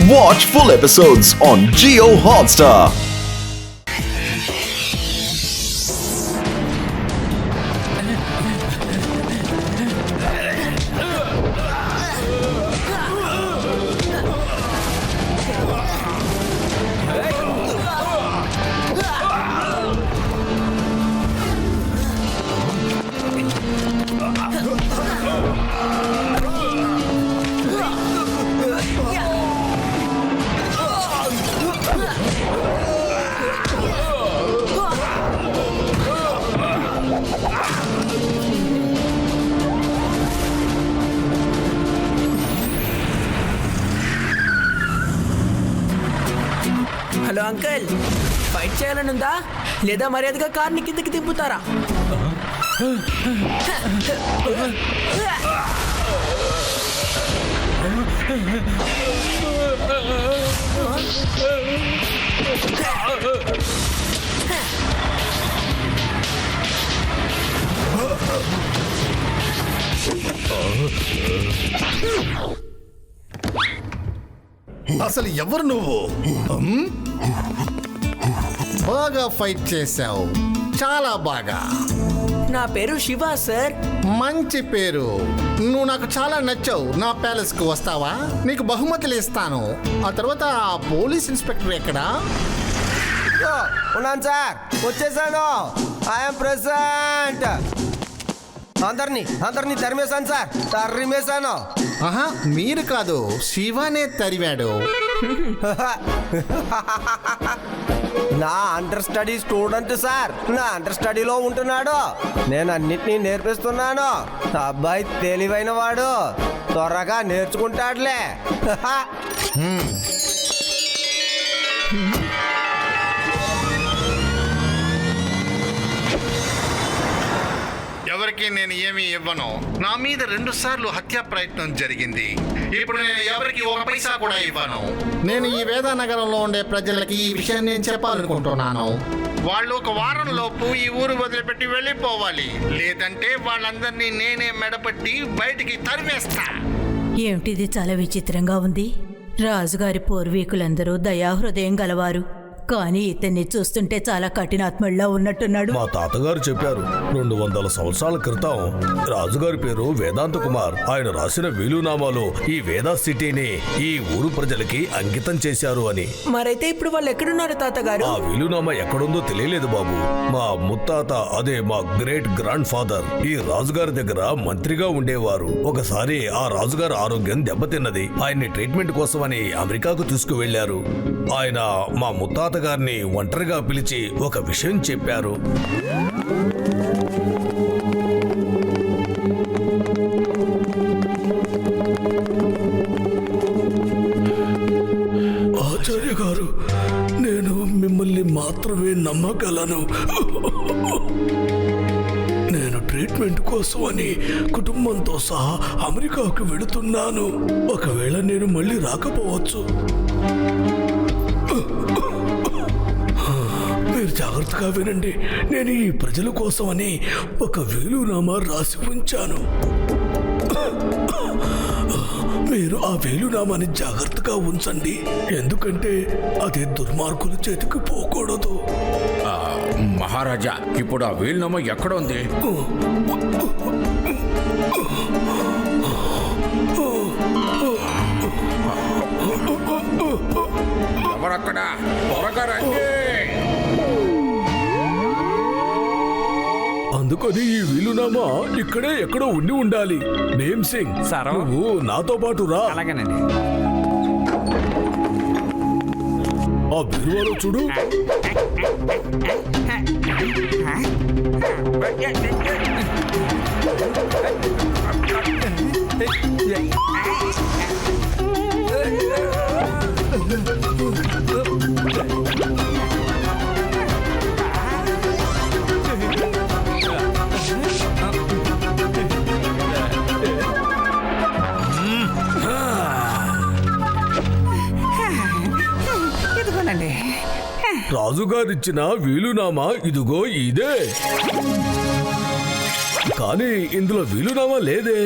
Watch full episodes on Jio Hotstar. Hello uncle, fight చేయాలనుందా లేదా మర్యాదగా కార్ని కిందకి దింపుతారా? అసలు ఎవరు నువ్వు? బాగా ఫైట్ చేశావు, చాలా బాగా. నా పేరు శివ సార్. మంచి పేరు. నువ్వు నాకు చాలా నచ్చావు. నా ప్యాలెస్ కు వస్తావా? నీకు బహుమతులు ఇస్తాను. ఆ తర్వాత పోలీస్ ఇన్స్పెక్టర్ ఎక్కడా? ఉన్నాను సార్, వచ్చేసాను. I'm present. అందరినీ తరిమేశాను సార్, తరిమేశాను. ఆహా, మీరు కాదు, శివనే తరివాడు. నా అండర్ స్టడీ స్టూడెంట్ సార్, నా అండర్ స్టడీలో ఉంటున్నాడు. నేను అన్నిటినీ నేర్పిస్తున్నాను. అబ్బాయి తెలివైన వాడు, త్వరగా నేర్చుకుంటాడులే. ఎవరికి నేను ఏమీ ఇవ్వను. నా మీద 2 సార్లు హత్యా ప్రయత్నం జరిగింది. ఇప్పుడు నేను ఎవరికి 1 పైసా కూడా ఇవ్వను. నేను ఈ వేదానగరంలో ఉండే ప్రజలకి ఈ విషయం నేను చెప్పాలనుకుంటున్నాను. వాళ్ళు 1 వారం లోపు ఈ ఊరు వదిలిపెట్టి వెళ్ళిపోవాలి, లేదంటే వాళ్ళందరినీ నేనే మెడపట్టి బయటికి తరిమేస్తా. ఏమిటిది చాలా విచిత్రంగా ఉంది. రాజుగారి పూర్వీకులందరూ దయాహృదయం గలవారు, కానీ ఇతన్ని చూస్తుంటే చాలా కఠినాత్ముడిలా ఉన్నట్టున్నాడు. మా తాతగారు చెప్పారు, 200 సంవత్సరాల క్రితం రాజుగారి పేరు వేదాంత కుమార్. ఆయన రాసిన వీలునామాలో ఈ వేదా సిటీని ఈ ఊరు ప్రజలకి అంకితం చేశారు అని. మరైతే ఇప్పుడు వాళ్ళు ఎక్కడున్నారు తాతగారు? ఆ వీలునామా ఎక్కడుందో తెలియలేదు బాబు. మా ముత్తాత, అదే మా గ్రేట్ గ్రాండ్ ఫాదర్, ఈ రాజుగారి దగ్గర మంత్రిగా ఉండేవారు. ఒకసారి ఆ రాజుగారి ఆరోగ్యం దెబ్బతిన్నది. ఆయన్ని ట్రీట్మెంట్ కోసమని అమెరికాకు తీసుకువెళ్లారు. ఆయన మా ముత్తాత గారిని ఒంటరిగా పిలిచి ఒక విషయం చెప్పారు. ఆచార్య గారు, నేను మిమ్మల్ని మాత్రమే నమ్మగలను. నేను ట్రీట్మెంట్ కోసమని కుటుంబంతో సహా అమెరికాకు వెళుతున్నాను. ఒకవేళ నేను మళ్ళీ రాకపోవచ్చు. మీరు జాగ్రత్తగా వినండి. నేను ఈ ప్రజల కోసమని ఒక వీలునామా రాసి ఉంచాను. మీరు ఆ వీలునామాని జాగ్రత్తగా ఉంచండి, ఎందుకంటే అది దుర్మార్గుల చేతికి పోకూడదు. మహారాజా, ఇప్పుడు ఆ వీలునామా ఎక్కడ ఉంది? ఎవరక్కడ? త్వరగా రండి. అందుకని ఈ వీలునామా ఇక్కడే ఎక్కడో ఉండి ఉండాలి. భీమ్ సింగ్, నువ్వు నాతో పాటు రా. అలాగేనండి. ఆ బీరువాలో చూడు. రాజుగారిచ్చిన వీలునామా ఇదిగో ఇదే. కానీ ఇందులో వీలునామా లేదే.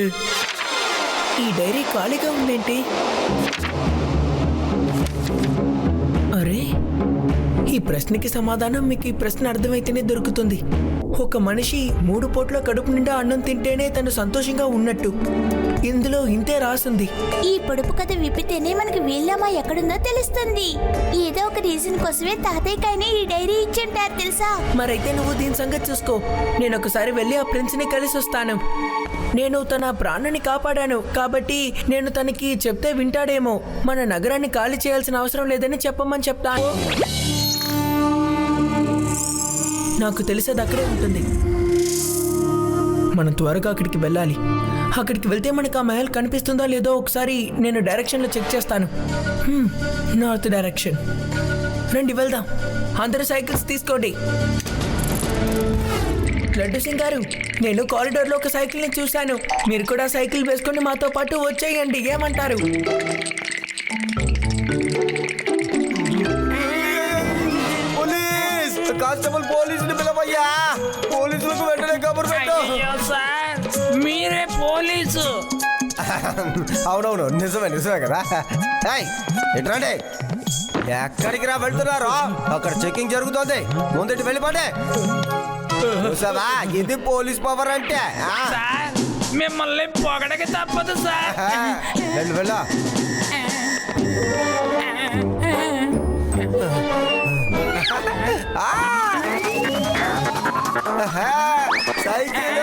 ఈ డైరీ ఖాళీగా ఉందేంటి? ప్రశ్నకి సమాధానం మీకు ఈ ప్రశ్న అర్థమైతేనే దొరుకుతుంది. ఒక మనిషి 3 పూట్ల కడుపు నిండా అన్నం తింటేనే తను సంతోషంగా ఉన్నట్టు ఇందులో ఇంతే రాసింది. ఈ పొడుపు కథ విప్పితేనే మనకి వీళ్ళమ్మ ఎక్కడుందో తెలుస్తుంది. ఏదో ఒక రీజన్ కోసమే తాతయ్యకైనా ఈ డైరీ ఇచ్చింటారు తెలుసా. మరైతే నువ్వు దీని సంగతి చూసుకో. నేను ఒకసారి వెళ్ళి ఆ ప్రిన్స్ని కలిసి వస్తాను. నేను తన ప్రాణాన్ని కాపాడాను కాబట్టి నేను తనకి చెప్తే వింటాడేమో. మన నగరాన్ని ఖాళీ చేయాల్సిన అవసరం లేదని చెప్పమని చెప్తాను. నాకు తెలిసేది అక్కడే ఉంటుంది. మనం త్వరగా అక్కడికి వెళ్ళాలి. అక్కడికి వెళ్తే మనకు ఆ మహల్ కనిపిస్తుందా లేదో ఒకసారి నేను డైరెక్షన్లో చెక్ చేస్తాను. North direction. రండి వెళ్దాం. అందరూ సైకిల్స్ తీసుకోండి. లడ్డు సింగ్ గారు, నేను కారిడార్లో ఒక సైకిల్ని చూశాను. మీరు కూడా సైకిల్ వేసుకొని మాతో పాటు వచ్చేయండి. ఏమంటారు? పోలీస్ కానిస్టేబుల్ పోలీసుని పిలవయ్యా. పోలీసులకు వెంటనే కబురు పెట్టు. మీరే పోలీసు? అవునవును, నిజమే కదా. ఎట్రండి, ఎక్కడికి రా వెళ్తున్నారు? అక్కడ చెకింగ్ జరుగుతోంది. ముందటి వెళ్ళిపోండి. చూసావా, ఇది పోలీస్ పవర్ అంటే. మిమ్మల్ని పొగడక తప్పదు సార్. వెళ్ళు. సైకిల్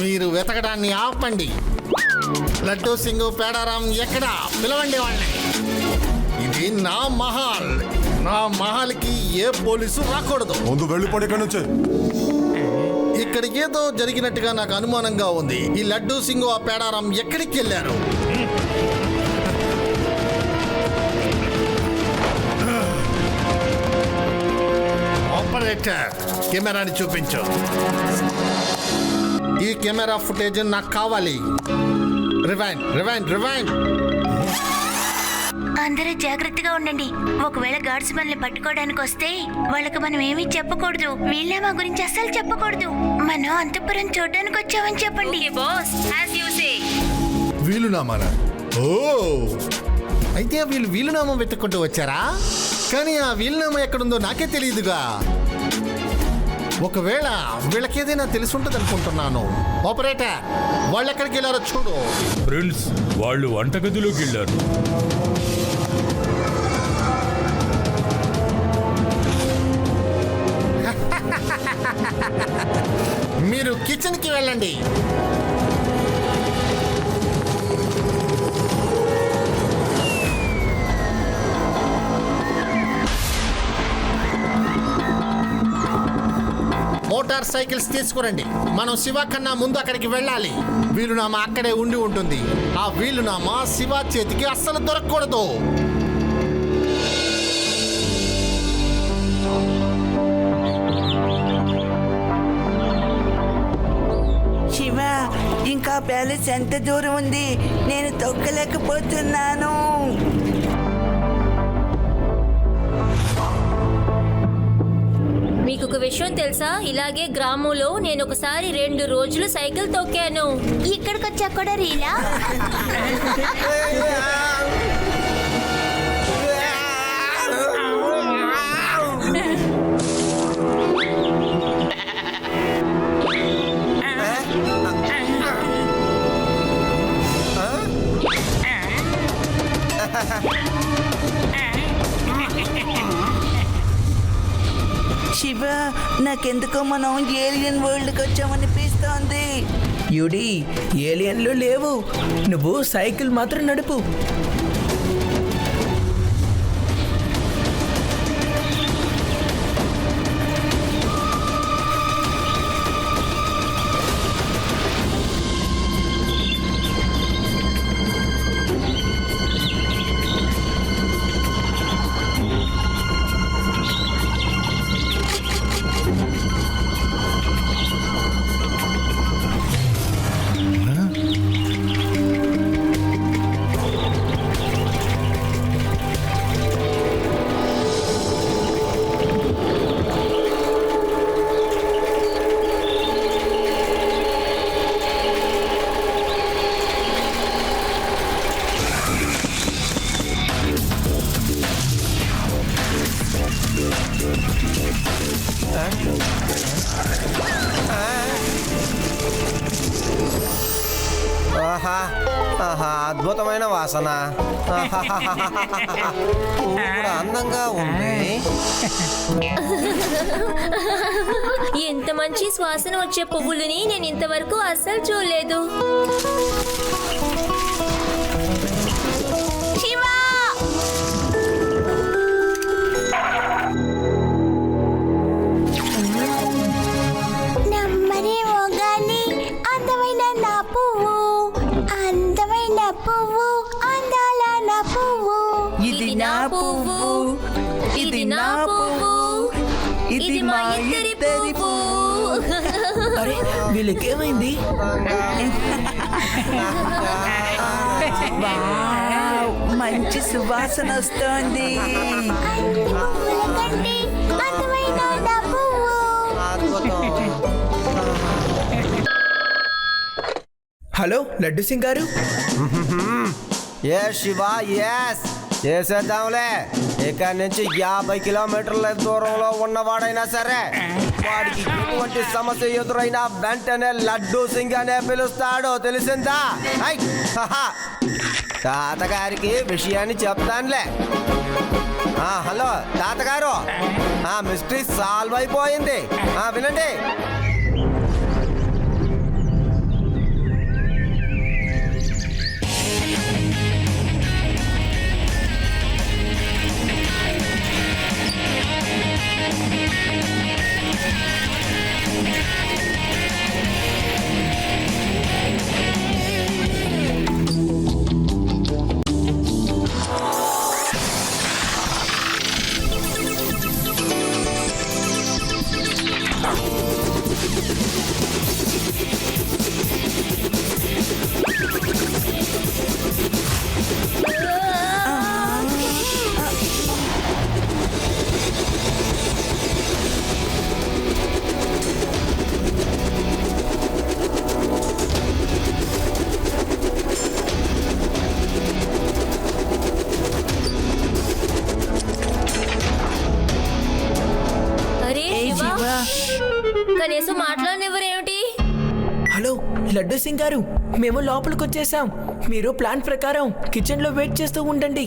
మీరు వెతకడాన్ని ఆపండి. లడ్డూ సింగ్, పేడారాం ఎక్కడా? పిలవండి వాళ్ళని. ఇది నా మహల్. నా మహల్కి ఏ పోలీసు రాకూడదు. ముందు వెళ్ళిపోయి ఇక్కడ నుంచి. ఇక్కడ ఏదో జరిగినట్టుగా నాకు అనుమానంగా ఉంది. ఈ లడ్డూ సింగ్, ఆ పేడారాం ఎక్కడికి వెళ్ళారు? ఆపరేటర్, కెమెరాని చూపించు. ఈ కెమెరా ఫుటేజ్ నాకు కావాలి. రివైండ్. అందరూ జాగ్రత్తగా ఉండండి. ఒకవేళ గార్డ్స్ మనల్ని పట్టుకోవడానికి వస్తే వాళ్ళకి మనం ఏమీ చెప్పకూడదు. వీళ్ళమ్మ గురించి అస్సలు చెప్పకూడదు. మనం అంతఃపురం చూడడానికి వచ్చామని చెప్పండి. వీలునామానా? ఓ, అయితే వీళ్ళు వీలునామా వెతుక్కుంటూ వచ్చారా? కానీ ఆ వీలునామా ఎక్కడుందో నాకే తెలియదుగా. ఒకవేళ వీళ్ళకేదైనా తెలిసి ఉంటుంది అనుకుంటున్నాను. ఆపరేటర్, వాళ్ళు ఎక్కడికి వెళ్ళారో చూడు. ఫ్రెండ్స్, వాళ్ళు వంటగదిలోకి వెళ్ళారు. మీరు కిచెన్కి వెళ్ళండి. మోటార్ సైకిల్స్ తీసుకురండి. మనం శివ కన్నా ముందు అక్కడికి వెళ్ళాలి. వీలునామా అక్కడే ఉండి ఉంటుంది. ఆ వీలునామా శివ చేతికి అస్సలు దొరకకూడదు. శివ, ఇంకా ప్యాలెస్ ఎంత దూరం ఉంది? నేను తొక్కలేకపోతున్నాను. మీకు ఒక విషయం తెలుసా? ఇలాగే గ్రామంలో నేను ఒకసారి 2 రోజులు సైకిల్ తొక్కాను. ఇక్కడికి వచ్చా కూడా రీలా? శివ, నాకెందుకో మనం ఏలియన్ వరల్డ్కి వచ్చామనిపిస్తోంది. యుడి, ఏలియన్లు లేవు. నువ్వు సైకిల్ మాత్రం నడుపు. ఆహా ఆహా అద్భుతమైన వాసన. పువ్వు కూడా అందంగా ఉంది. ఎంత మంచి సువాసన వచ్చే పువ్వులని నేను ఇంతవరకు అస్సలు చూడలేదు. శివా! నమ్మరేమో గాని అందమైన నా పువ్వు, అందమైన పువ్వు, అందాల నా పువ్వు. ఇది నా పువ్వు, ఇది నా పువ్వు, ఇది మా ఇద్దరి పువ్వు. అరే వీళ్ళకేమైంది? వావ్, మంచి సువాసన వస్తోంది. అన్ని పువ్వుల కంటే అందమైన నా పువ్వు. అద్భుతం. హలో లడ్డు సింగ్ గారు. ఎస్ శివ ఎస్ చేసేద్దాంలే. ఇక్కడ నుంచి 50 కిలోమీటర్ల దూరంలో ఉన్నవాడైనా సరే వాడికి ఎటువంటి సమస్య ఎదురైనా వెంటనే లడ్డు సింగ్ అనే పిలుస్తాడు, తెలిసిందా? ఐ! హహ. తాతగారికి విషయాన్ని చెప్తానులే. హలో తాతగారు, మిస్టరీ సాల్వ్ అయిపోయింది. వినండి. అరే శివా, కనీసం మాట్లాడనివ్వరేమిటి? హలో లడ్డు సింగ్ గారు, మేము లోపలికి వచ్చేసాం. మీరు ప్లాన్ ప్రకారం కిచెన్ లో వెయిట్ చేస్తూ ఉండండి.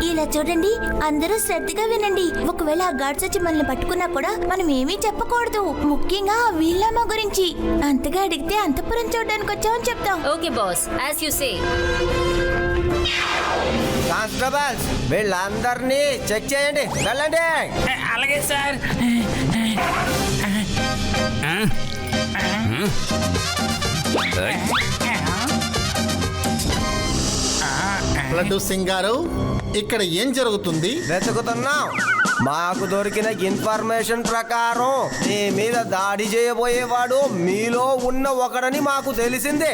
ఇలా చూడండి, అందరూ శ్రద్ధగా వినండి. ఒకవేళ ఆ గాడ్స్ వచ్చి మనల్ని పట్టుకున్నా కూడా మనం ఏమీ చెప్పకూడదు, ముఖ్యంగా ఆ వీళ్ళమ్మ గురించి. అంతగా అడిగితే అంతపురం చూడడానికి వచ్చామని చెప్తాం. Okay boss, as you say. Constables వీళ్ళందరినీ చెక్ చేయండి, వెళ్ళండి. అలాగే సార్. లడ్డు సింగ్ గారు, ఇక్కడ ఏం జరుగుతుంది? వెతుకుతున్నాం. మాకు దొరికిన ఇన్ఫర్మేషన్ ప్రకారం మీ మీద దాడి చేయబోయేవాడు మీలో ఉన్న ఒకడని మాకు తెలిసిందే.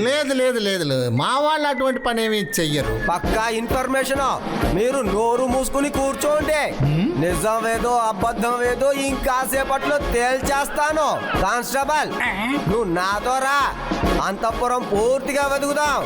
లేదు లేదు లేదు లేదు, మా వాళ్ళు అటువంటి పని ఏమీ చెయ్యరు. పక్కా ఇన్ఫర్మేషన్. మీరు నోరు మూసుకుని కూర్చోండి. నిజం ఏదో అబద్ధం ఏదో ఇంకాసేపట్లో తేల్చేస్తాను. కానిస్టేబుల్ నువ్వు నాతో రా, అంతఃపురం పూర్తిగా వెతుకుదాం.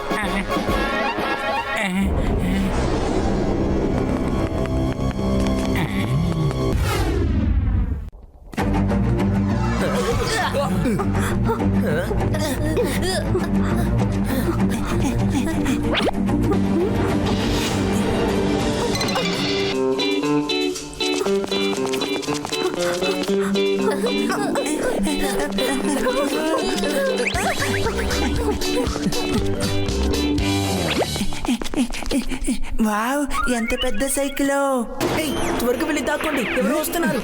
వావ్, ఎంత పెద్ద సైకిలో. ఏయ్, త్వరగా వెళ్ళి దాక్కోండి, ఎవరు వస్తున్నారు?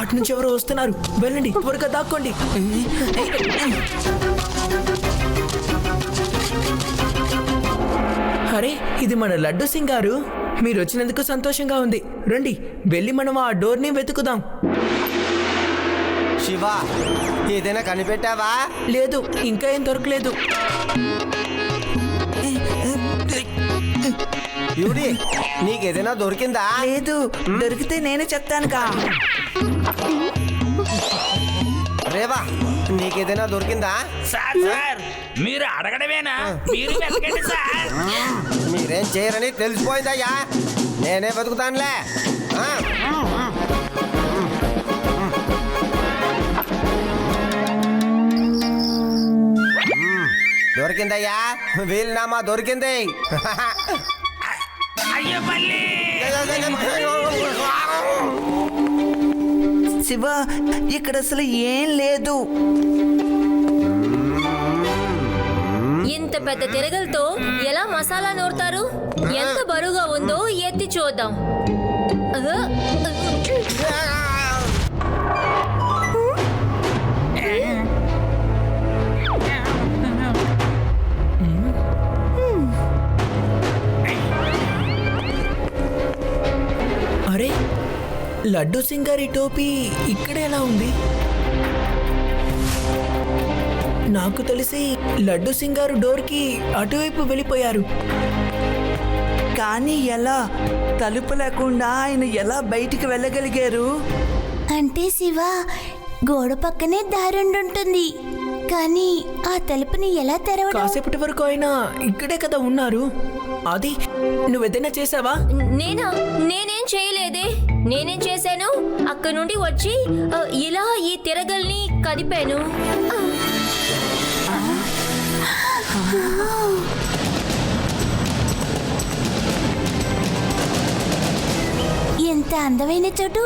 అటు నుంచి ఎవరు వస్తున్నారు, వెళ్ళండి, త్వరగా దాక్కోండి. అరే ఇది మన లడ్డు సింగ్ గారు, మీరు వచ్చినందుకు సంతోషంగా ఉంది. రండి వెళ్ళి మనం ఆ డోర్ని వెతుకుదాం. శివ, ఏదైనా కనిపెట్టావా? లేదు, ఇంకా ఏం దొరకలేదు. యూడి, నీకేదైనా దొరికిందా? లేదు, దొరికితే నేను చెప్తానుగా. రేవా నీకేదైనా దొరికిందా? సార్ సార్ మీరు అడగడమేనా? మీరు వెతకండి సార్. మీరేం చేయరని తెలిసిపోయిందయ్యా, నేనే బతుకుతానులే. దొరికిందయ్యా, వీలునామా దొరికింది. అయ్యో మళ్ళీ శివ, ఇక్కడ అసలు ఏం లేదు. ఇంత పెద్ద తిరగలతో ఎలా మసాలా నూరుతారు? ఎంత బరువుగా ఉందో ఎత్తి చూద్దాం. అరే, లడ్డు సింగారి టోపీ ఇక్కడ ఎలా ఉంది? నాకు తెలిసి లడ్డు సింగారు డోర్కి అటువైపు వెళ్ళిపోయారు. కానీ ఎలా? తలుపు లేకుండా ఆయన ఎలా బయటికి వెళ్ళగలిగారు? అంటే శివ, గోడ పక్కనే దారుండుంటుంది, కానీ ఆ తలుపుని ఎలా తెరవడం? కాసేపటి వరకు ఆయన ఇక్కడే కదా ఉన్నారు. అది నువ్వేదైనా చేసావా? నేనేం చేయలేదే. నేనేం చేశాను? అక్కడి నుండి వచ్చి ఇలా ఈ తిరగల్ని కదిపాను. ఎంత అందమైన చోటు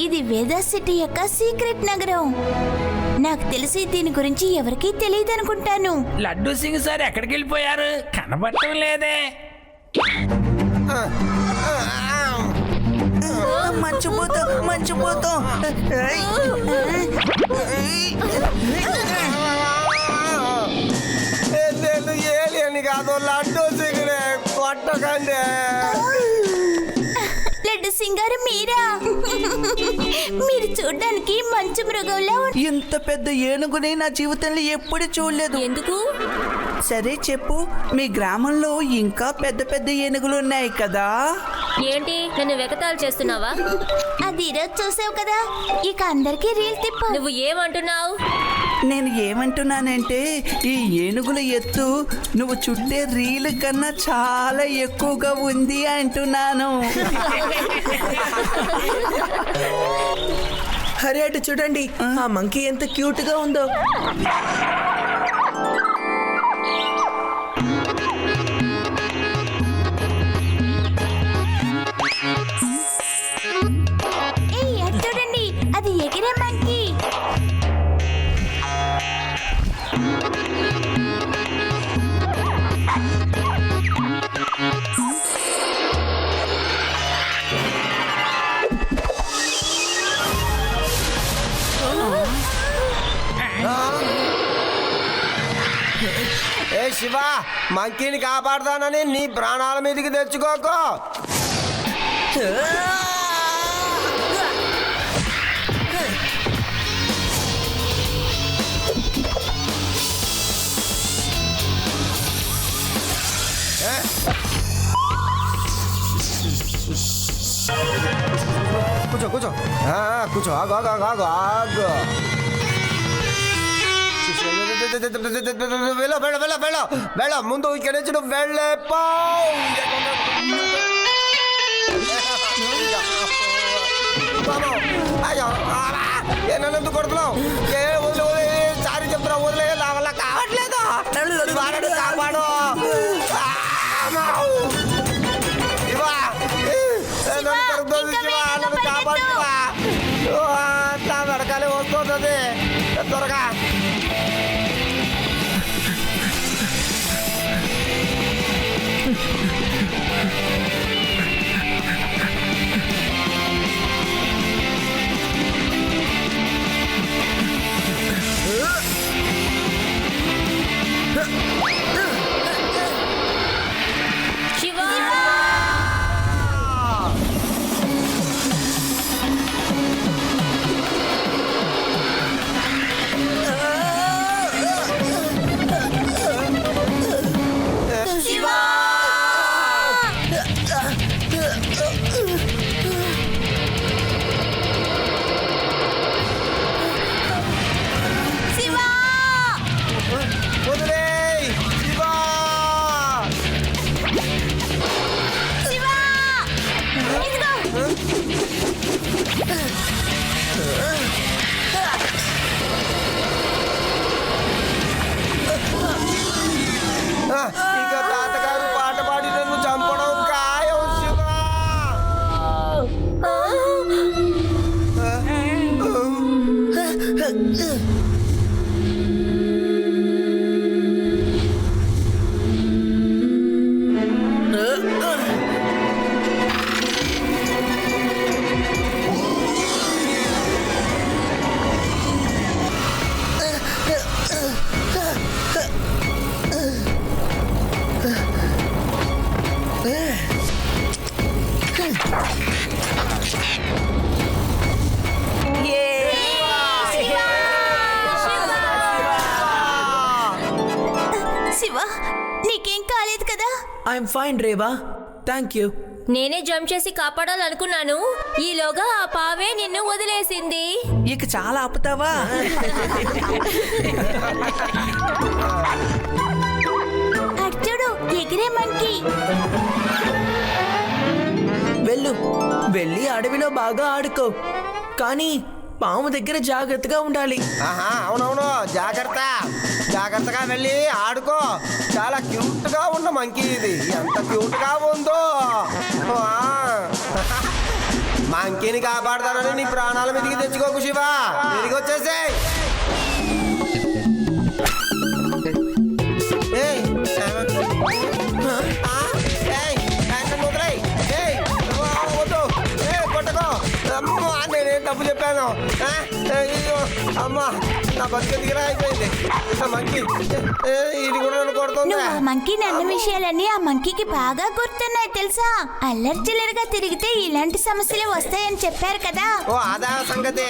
ఇది! వేదా సిటీ యొక్క సీక్రెట్ నగరం. నాకు తెలిసి దీని గురించి ఎవరికీ తెలియదు అనుకుంటాను. లడ్డు సింగ్ సార్ ఎక్కడికి వెళ్ళిపోయారు? కనబడటం లేదే. మంచిపోతాం. నేను ఏలియని కాదు, లడ్డు సింగరే, కొట్టకండి. లడ్డు సింగారు మీరా? మీరు చూడ్డానికి మంచు మృగంలా ఇంత పెద్ద ఏనుగుని నా జీవితంలో ఎప్పుడు చూడలేదు. ఎందుకు? సరే చెప్పు, మీ గ్రామంలో ఇంకా పెద్ద పెద్ద ఏనుగులు ఉన్నాయి కదా? ఏంటి, నన్ను వెకతాలు చేస్తున్నావా? అది ఈరోజు చూసావు కదా, ఇక అందరికీ రీల్ తిప్పు. నువ్వు ఏమంటున్నావు? నేను ఏమంటున్నానంటే, ఈ ఏనుగుల ఎత్తు నువ్వు చుట్టే రీలు కన్నా చాలా ఎక్కువగా ఉంది అంటున్నాను. అరే, అటు చూడండి, ఆ మంకీ ఎంత క్యూట్ గా ఉందో. చూడండి, అది ఎగిరే మంకీ. ఏ శివ, మంకీని కాపాడుతానని నీ ప్రాణాల మీదకి తెచ్చుకోకు. కూర్చో కూర్చో, ఆగు. వెళ్ళ ముందు ఇక్కడ నుంచి నువ్వు వెళ్ళేపో. నన్ను కొడుతున్నావు, ఏ వదిలే సారి చెప్తున్నావు, వదిలే, నా వల్ల కావట్లేదు. కాపాడు నన్ను కాపాడు. నా వెనకాలే వస్తుంది త్వరగా. శివ, శివ, నీకేం కాలేదు కదా? I'm fine Reva, thank you. నేనే జంప్ చేసి కాపాడాలనుకున్నాను, ఈలోగా ఆ పావే నిన్ను వదిలేసింది. ఇక చాలా ఆపుతావా? అర్జుడు, ఎగిరే మంకీ. వెళ్ళి అడవిలో బాగా ఆడుకో, కానీ పాము దగ్గర జాగ్రత్తగా ఉండాలి. అవునవును, జాగ్రత్తగా వెళ్ళి ఆడుకో. చాలా క్యూట్ గా ఉన్న మంకీ ఇది, ఎంత క్యూట్ గా ఉందో. మంకీని కాపాడతానని నీ ప్రాణాల మీదకి తెచ్చుకోకు శివ, తిరిగి వచ్చేసేయ్. నేనేం తప్పు చెప్పాను? అమ్మా, నా బతికెందుకురా అయిపోయింది. మంకీ ఇది కూడా నన్ను కొడుతుంది. నువ్వు ఆ మంకీని అన్న విషయాలన్నీ ఆ మంకీకి బాగా గుర్తున్నాయి తెలుసా? అల్లరి చిల్లరగా తిరిగితే ఇలాంటి సమస్యలు వస్తాయని చెప్పారు కదా. ఓ అదా సంగతి.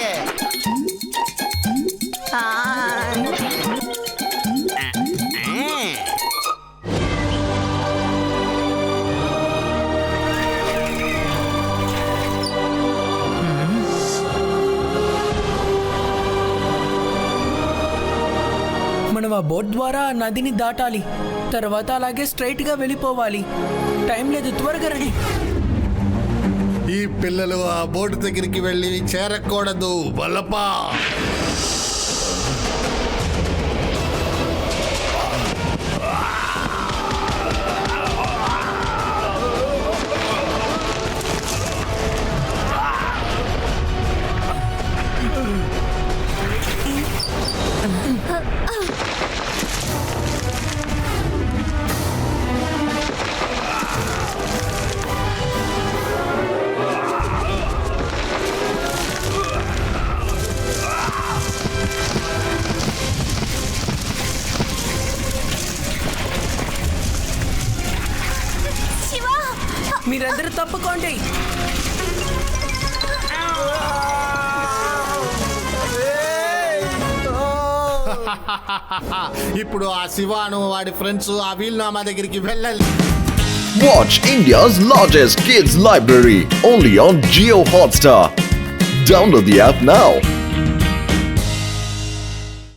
మనం ఆ బోట్ ద్వారా నదిని దాటాలి, తర్వాత అలాగే స్ట్రైట్ గా వెళ్ళిపోవాలి. టైం లేదు, త్వరగా రండి. ఈ పిల్లలు ఆ బోటు దగ్గరికి వెళ్ళి చేరకూడదు. వల్లపా, మీరందరూ తప్పుకోండి. ఇప్పుడు ఆ శివాను వాడి ఫ్రెండ్స్ ఆ వీల్నామా దగ్గరికి వెళ్ళాలి. Watch India's largest kids library only on Jio Hotstar. Download the app now.